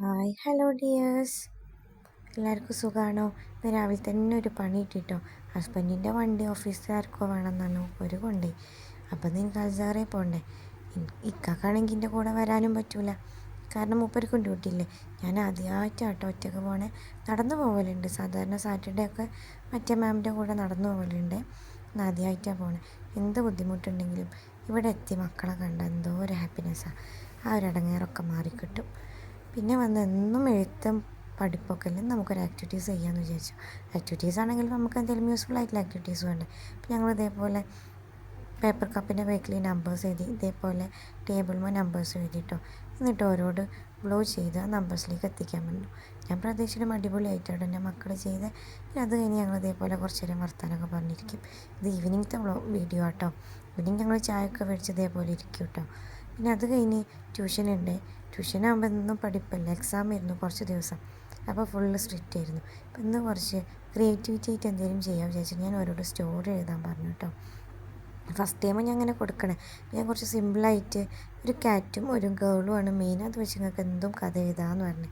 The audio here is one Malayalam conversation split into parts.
ഹായ് ഹലോ ഡിയേഴ്സ്, എല്ലാവർക്കും സുഖമാണോ? ഇന്ന് രാവിലെ തന്നെ ഒരു പണി കിട്ടിട്ടോ. ഹസ്ബൻഡിൻ്റെ വണ്ടി ഓഫീസുകാർക്കോ വേണമെന്നാണ് ഒരു കൊണ്ടേ. അപ്പം നിങ്ങൾക്ക് അൽസാറേ പോകണ്ടേ. ഇക്കാക്കാണെങ്കിൽ എൻ്റെ കൂടെ വരാനും പറ്റൂല, കാരണം മൂപ്പർക്കും ഡ്യൂട്ടിയില്ലേ. ഞാൻ ആദ്യമായിട്ടാട്ടോ ഒറ്റയ്ക്ക് പോണേ. നടന്നു പോകലുണ്ട് സാധാരണ, സാറ്റർഡേ ഒക്കെ മറ്റേ മാമിൻ്റെ കൂടെ നടന്നു പോകലുണ്ട്. ആദ്യമായിട്ടാണ് പോണേ. എന്ത് ബുദ്ധിമുട്ടുണ്ടെങ്കിലും ഇവിടെ എത്തി മക്കളെ കണ്ട എന്തോ ഒരു ഹാപ്പിനെസ്സാണ്. ആ ഒരു ഇടങ്ങേറൊക്കെ മാറിക്കിട്ടും. പിന്നെ വന്ന് എന്നും എഴുത്തും പഠിപ്പൊക്കെ അല്ലേ, നമുക്കൊരു ആക്ടിവിറ്റീസ് ചെയ്യാമെന്ന് വിചാരിച്ചു. ആക്ടിവിറ്റീസ് ആണെങ്കിൽ നമുക്ക് എന്തെങ്കിലും യൂസ്ഫുൾ ആയിട്ടുള്ള ആക്ടിവിറ്റീസ് വേണ്ടേ. അപ്പം ഞങ്ങൾ ഇതേപോലെ പേപ്പർ കപ്പിൻ്റെ ബേക്കിൽ നമ്പേഴ്സ് എഴുതി, ഇതേപോലെ ടേബിളിൽ നമ്പേഴ്സ് എഴുതിയിട്ടോ. എന്നിട്ട് ഓരോട് ബ്ലോ ചെയ്ത് ആ നമ്പേഴ്സിലേക്ക് എത്തിക്കാൻ പറ്റും. ഞാൻ പ്രതീക്ഷിച്ചിട്ടും അടിപൊളിയായിട്ടോ എൻ്റെ മക്കൾ ചെയ്ത്. പിന്നെ അത് കഴിഞ്ഞ് ഞങ്ങൾ ഇതേപോലെ കുറച്ച് നേരം വർത്താനമൊക്കെ പറഞ്ഞിരിക്കും. ഇത് ഈവനിങ്ങത്തെ വീഡിയോ ആട്ടോ. ഈവനിങ് ഞങ്ങൾ ചായയൊക്കെ മേടിച്ച് ഇതേപോലെ ഇരിക്കും കേട്ടോ. പിന്നെ അത് കഴിഞ്ഞ് ട്യൂഷനുണ്ട്. ട്യൂഷനാകുമ്പോൾ എന്നും പഠിപ്പല്ല, എക്സാം ആയിരുന്നു കുറച്ച് ദിവസം. അപ്പോൾ ഫുള്ള് സ്ട്രിക്റ്റ് ആയിരുന്നു. അപ്പം ഇന്ന് കുറച്ച് ക്രിയേറ്റിവിറ്റി ആയിട്ട് എന്തെങ്കിലും ചെയ്യാൻ വിചാരിച്ചു. ഞാൻ ഓരോട് സ്റ്റോറി എഴുതാൻ പറഞ്ഞു കേട്ടോ. ഫസ്റ്റ് ടൈം ഞാൻ അങ്ങനെ കൊടുക്കണേ. ഞാൻ കുറച്ച് സിമ്പിളായിട്ട് ഒരു ക്യാറ്റും ഒരു ഗേളുമാണ് മെയിൻ, അത് വെച്ച് നിങ്ങൾക്ക് എന്തും കഥ എഴുതാമെന്ന് പറഞ്ഞു.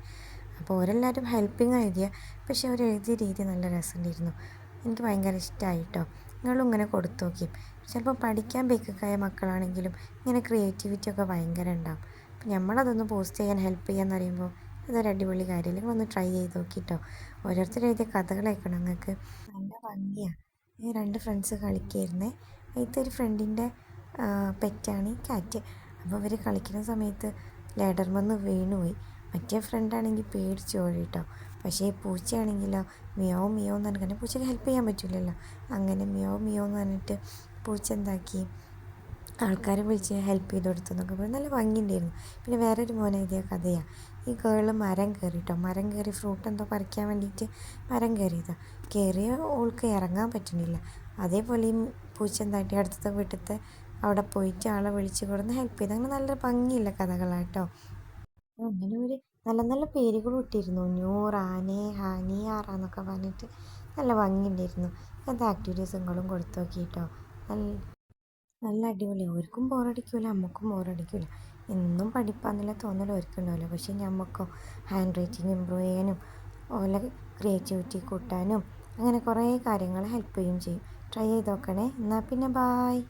അപ്പോൾ അവരെല്ലാവരും ഹെൽപ്പിങ് എഴുതിയ, പക്ഷേ അവർ എഴുതിയ രീതി നല്ല രസമുണ്ടായിരുന്നു. എനിക്ക് ഭയങ്കര ഇഷ്ടമായി കേട്ടോ. നിങ്ങളും ഇങ്ങനെ കൊടുത്തു നോക്കി. ചിലപ്പോൾ പഠിക്കാൻ ബേക്കൊക്കെയായ മക്കളാണെങ്കിലും ഇങ്ങനെ ക്രിയേറ്റിവിറ്റി ഒക്കെ ഭയങ്കര ഉണ്ടാവും. അപ്പം നമ്മളതൊന്ന് പോസ്റ്റ് ചെയ്യാൻ ഹെൽപ്പ് ചെയ്യാന്ന് പറയുമ്പോൾ അതൊരു അടിപൊളി കാര്യമില്ല. ഒന്ന് ട്രൈ ചെയ്ത് നോക്കിട്ടോ. ഓരോരുത്തർ എഴുതിയ കഥകൾ കേൾക്കണം നിങ്ങൾക്ക്, നല്ല ഭംഗിയാണ്. ഈ രണ്ട് ഫ്രണ്ട്സ് കളിക്കായിരുന്നേ. അതിലത്തെ ഒരു ഫ്രണ്ടിൻ്റെ പെറ്റാണ് ഈ കാറ്റ്. അപ്പോൾ ഇവർ കളിക്കുന്ന സമയത്ത് ലേഡർമെന്ന് വീണുപോയി. മറ്റേ ഫ്രണ്ടാണെങ്കിൽ പേടിച്ച് ഓടി കേട്ടോ. പക്ഷേ ഈ പൂച്ചയാണെങ്കിലോ മിയാവും മിയാവും എന്ന് പറഞ്ഞിട്ട്, പൂച്ചയ്ക്ക് ഹെൽപ്പ് ചെയ്യാൻ പറ്റില്ലല്ലോ. അങ്ങനെ മിയാവും മിയാവും എന്ന് പറഞ്ഞിട്ട് പൂച്ച എന്താക്കി, ആൾക്കാരെ വിളിച്ച് ഹെൽപ്പ് ചെയ്ത് കൊടുത്തു എന്നൊക്കെ പറഞ്ഞ് നല്ല ഭംഗിയുണ്ടായിരുന്നു. പിന്നെ വേറൊരു മോനെ എഴുതിയ കഥയാണ്. ഈ ഗേള് മരം കയറി കേട്ടോ. മരം കയറി ഫ്രൂട്ട് എന്തോ പറിക്കാൻ വേണ്ടിയിട്ട് മരം കയറിയതാണ്. കയറിയ ഓൾക്ക് ഇറങ്ങാൻ പറ്റുന്നില്ല. അതേപോലെ ഈ പൂച്ച എന്താട്ടി അടുത്ത വീട്ടിലത്തെ അവിടെ പോയിട്ട് ആളെ വിളിച്ച് കൊടുന്ന് ഹെൽപ്പ് ചെയ്ത്. അങ്ങനെ നല്ല ഭംഗിയില്ല കഥകളാട്ടോ. അങ്ങനെ ഒരു നല്ല നല്ല പേരുകൾ ഇട്ടിരുന്നു. നൂറ്, ആനെ, ഹാനി, ആറ എന്നൊക്കെ പറഞ്ഞിട്ട് നല്ല ഭംഗിയുണ്ടായിരുന്നു. അങ്ങനത്തെ ആക്ടിവിറ്റീസുകളും കൊടുത്തു നോക്കിയിട്ടോ. നല്ല നല്ല അടിപൊളിയാണ്. അവർക്കും ബോറടിക്കില്ല, നമുക്കും ബോറടിക്കില്ല. എന്നും പഠിപ്പാന്നുള്ള തോന്നൽ അവർക്കുണ്ടാവില്ല. പക്ഷേ നമുക്കോ ഹാൻഡ് റൈറ്റിംഗ് ഇമ്പ്രൂവ് ചെയ്യാനും ഓലെ ക്രിയേറ്റിവിറ്റി കൂട്ടാനും അങ്ങനെ കുറേ കാര്യങ്ങൾ ഹെൽപ്പ് ചെയ്യുകയും ചെയ്യും. ട്രൈ ചെയ്ത് നോക്കണേ. എന്നാൽ പിന്നെ ബായ്.